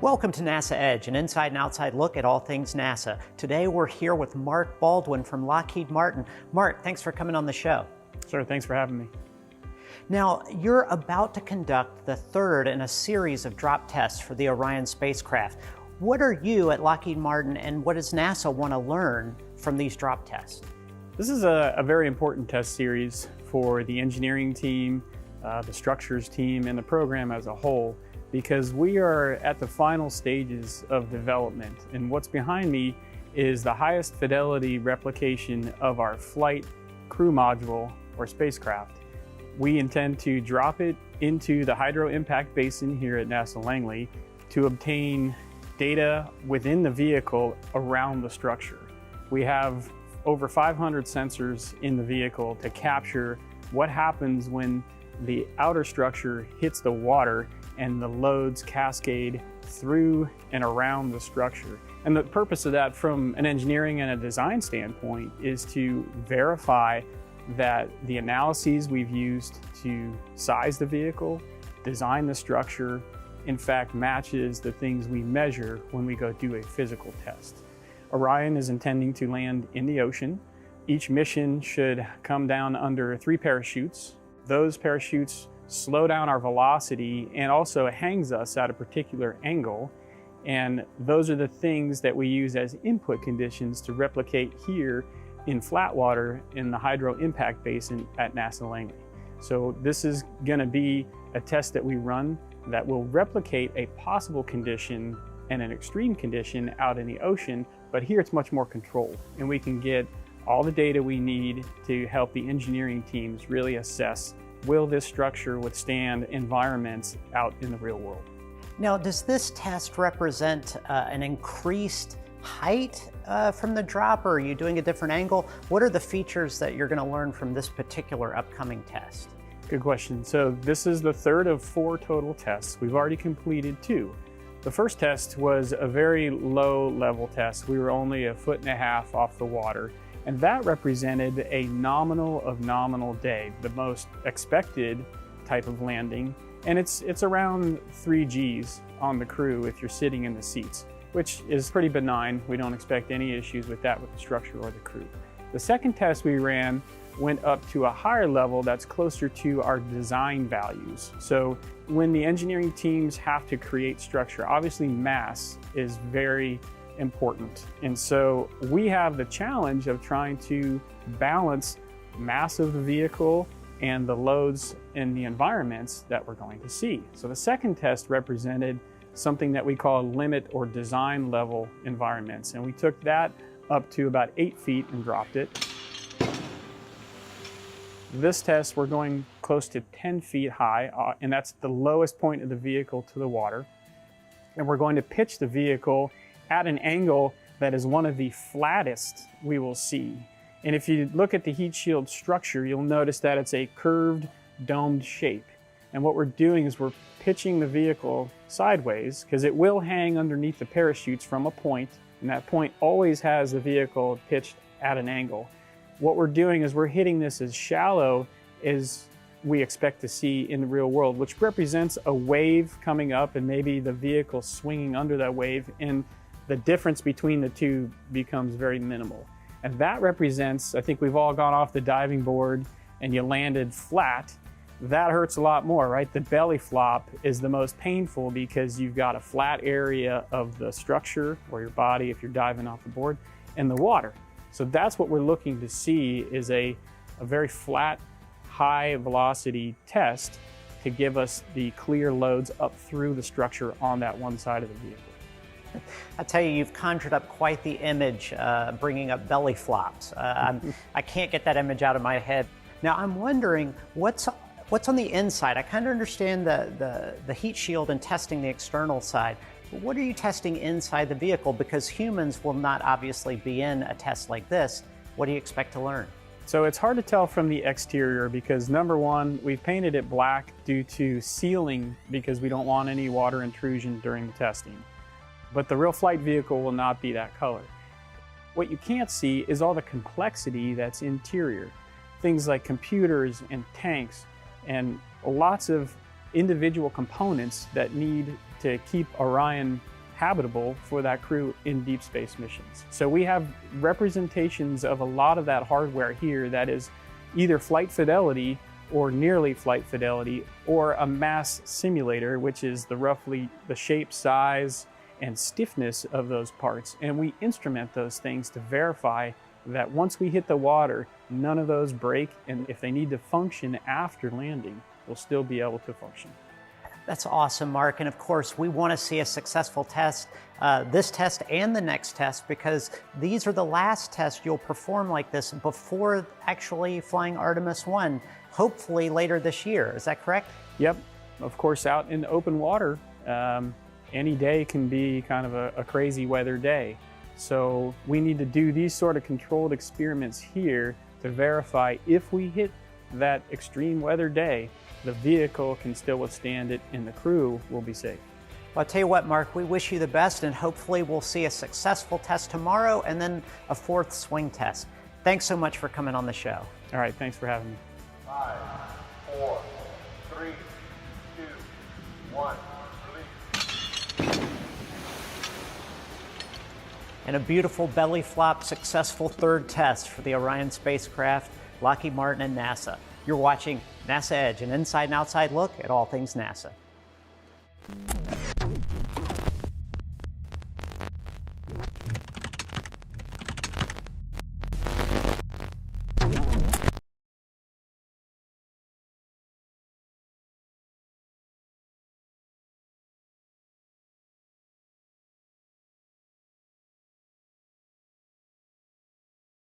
Welcome to NASA Edge, an inside and outside look at all things NASA. Today we're here with Mark Baldwin from Lockheed Martin. Mark, thanks for coming on the show. Sure, thanks for having me. Now, you're about to conduct the third in a series of drop tests for the Orion spacecraft. What are you at Lockheed Martin and what does NASA want to learn from these drop tests? This is a very important test series for the engineering team, the structures team, and the program as a whole, because we are at the final stages of development. And what's behind me is the highest fidelity replication of our flight crew module or spacecraft. We intend to drop it into the hydro impact basin here at NASA Langley to obtain data within the vehicle around the structure. We have over 500 sensors in the vehicle to capture what happens when the outer structure hits the water and the loads cascade through and around the structure. And the purpose of that from an engineering and a design standpoint is to verify that the analyses we've used to size the vehicle, design the structure, in fact matches the things we measure when we go do a physical test. Orion is intending to land in the ocean. Each mission should come down under 3 parachutes. Those parachutes slow down our velocity and also hangs us at a particular angle. And those are the things that we use as input conditions to replicate here in flat water in the hydro impact basin at NASA Langley. So this is going to be a test that we run that will replicate a possible condition and an extreme condition out in the ocean, but here it's much more controlled and we can get all the data we need to help the engineering teams really assess, will this structure withstand environments out in the real world? Now, does this test represent an increased height from the drop, or are you doing a different angle? What are the features that you're going to learn from this particular upcoming test? Good question. So this is the third of 4 total tests. We've already completed 2. The first test was a very low level test. We were only 1.5 feet off the water. And that represented a nominal of nominal day, the most expected type of landing. And it's around 3 Gs on the crew if you're sitting in the seats, which is pretty benign. We don't expect any issues with that with the structure or the crew. The second test we ran went up to a higher level that's closer to our design values. So when the engineering teams have to create structure, obviously mass is very important. And so we have the challenge of trying to balance mass of the vehicle and the loads in the environments that we're going to see. So the second test represented something that we call limit or design level environments. And we took that up to about 8 feet and dropped it. This test, we're going close to 10 feet high, and that's the lowest point of the vehicle to the water. And we're going to pitch the vehicle at an angle that is one of the flattest we will see. And if you look at the heat shield structure, you'll notice that it's a curved, domed shape. And what we're doing is we're pitching the vehicle sideways, because it will hang underneath the parachutes from a point, and that point always has the vehicle pitched at an angle. What we're doing is we're hitting this as shallow as we expect to see in the real world, which represents a wave coming up and maybe the vehicle swinging under that wave, and the difference between the two becomes very minimal. And that represents, I think we've all gone off the diving board and you landed flat. That hurts a lot more, right? The belly flop is the most painful because you've got a flat area of the structure or your body if you're diving off the board and the water. So that's what we're looking to see is a very flat, high velocity test to give us the clear loads up through the structure on that one side of the vehicle. I tell you, you've conjured up quite the image, bringing up belly flops. I can't get that image out of my head. Now I'm wondering, what's on the inside? I kind of understand the heat shield and testing the external side. But what are you testing inside the vehicle? Because humans will not obviously be in a test like this. What do you expect to learn? So it's hard to tell from the exterior because number one, we've painted it black due to sealing because we don't want any water intrusion during the testing. But the real flight vehicle will not be that color. What you can't see is all the complexity that's interior. Things like computers and tanks and lots of individual components that need to keep Orion habitable for that crew in deep space missions. So we have representations of a lot of that hardware here that is either flight fidelity or nearly flight fidelity, or a mass simulator, which is roughly the shape, size, and stiffness of those parts. And we instrument those things to verify that once we hit the water, none of those break, and if they need to function after landing, we'll still be able to function. That's awesome, Mark. And of course, we want to see a successful test, this test and the next test, because these are the last tests you'll perform like this before actually flying Artemis 1, hopefully later this year. Is that correct? Yep. Of course, out in the open water, any day can be kind of a crazy weather day. So we need to do these sort of controlled experiments here to verify if we hit that extreme weather day, the vehicle can still withstand it and the crew will be safe. Well, I'll tell you what, Mark, we wish you the best, and hopefully we'll see a successful test tomorrow and then a 4th swing test. Thanks so much for coming on the show. All right, thanks for having me. 5, 4, 3, 2, 1, release. And a beautiful belly flop, successful 3rd test for the Orion spacecraft, Lockheed Martin and NASA. You're watching NASA Edge, an inside and outside look at all things NASA.